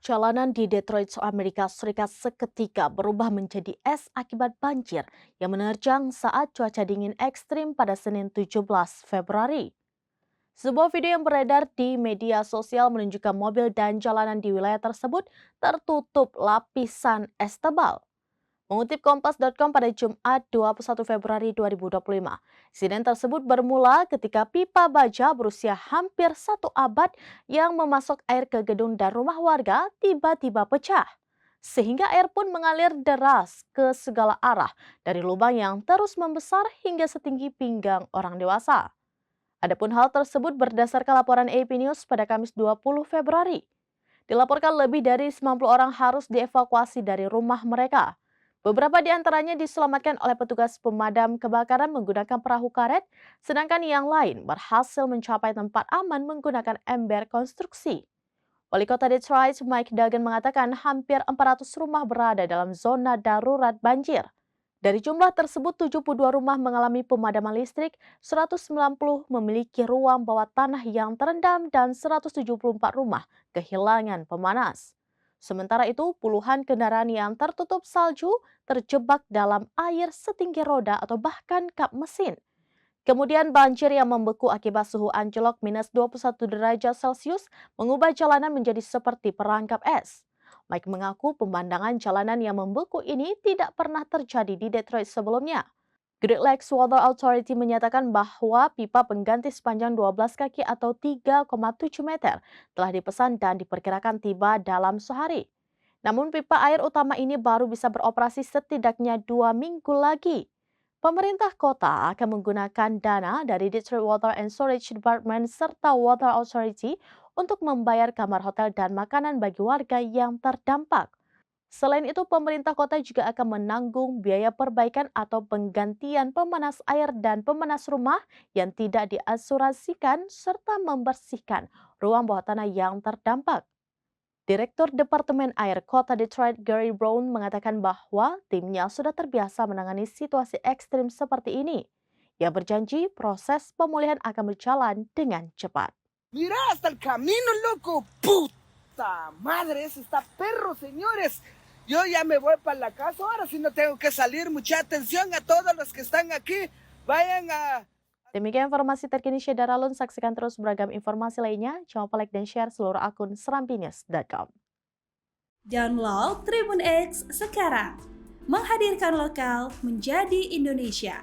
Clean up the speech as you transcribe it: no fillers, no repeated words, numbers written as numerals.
Jalanan di Detroit, Amerika Serikat seketika berubah menjadi es akibat banjir yang menerjang saat cuaca dingin ekstrim pada Senin 17 Februari. Sebuah video yang beredar di media sosial menunjukkan mobil dan jalanan di wilayah tersebut tertutup lapisan es tebal. Mengutip Kompas.com pada Jumat 21 Februari 2025, insiden tersebut bermula ketika pipa baja berusia hampir 1 abad yang memasok air ke gedung dan rumah warga tiba-tiba pecah. Sehingga air pun mengalir deras ke segala arah dari lubang yang terus membesar hingga setinggi pinggang orang dewasa. Adapun hal tersebut berdasarkan laporan AP News pada Kamis 20 Februari. Dilaporkan lebih dari 90 orang harus dievakuasi dari rumah mereka. Beberapa di antaranya diselamatkan oleh petugas pemadam kebakaran menggunakan perahu karet, sedangkan yang lain berhasil mencapai tempat aman menggunakan ember konstruksi. Wali Kota Detroit, Mike Duggan mengatakan hampir 400 rumah berada dalam zona darurat banjir. Dari jumlah tersebut, 72 rumah mengalami pemadaman listrik, 190 memiliki ruang bawah tanah yang terendam, dan 174 rumah kehilangan pemanas. Sementara itu, puluhan kendaraan yang tertutup salju terjebak dalam air setinggi roda atau bahkan kap mesin. Kemudian banjir yang membeku akibat suhu anjlok minus 21 derajat Celcius mengubah jalanan menjadi seperti perangkap es. Mike mengaku pemandangan jalanan yang membeku ini tidak pernah terjadi di Detroit sebelumnya. Great Lakes Water Authority menyatakan bahwa pipa pengganti sepanjang 12 kaki atau 3,7 meter telah dipesan dan diperkirakan tiba dalam sehari. Namun pipa air utama ini baru bisa beroperasi setidaknya 2 minggu lagi. Pemerintah kota akan menggunakan dana dari Detroit Water and Storage Department serta Water Authority untuk membayar kamar hotel dan makanan bagi warga yang terdampak. Selain itu, pemerintah kota juga akan menanggung biaya perbaikan atau penggantian pemanas air dan pemanas rumah yang tidak diasuransikan serta membersihkan ruang bawah tanah yang terdampak. Direktur Departemen Air Kota Detroit, Gary Brown, mengatakan bahwa timnya sudah terbiasa menangani situasi ekstrim seperti ini. Ia berjanji proses pemulihan akan berjalan dengan cepat. Mira hasta el camino, loco. Puta madre, ese está perro, señores. Yo ya me voy para la casa, ahora sí no tengo que salir. Mucha atención a todos los que están aquí. Vayan a... Demikian informasi terkini Syedaralun. Saksikan terus beragam informasi lainnya. Jangan lupa like dan share seluruh akun serampinews.com. Download Tribun X sekarang. Menghadirkan lokal menjadi Indonesia.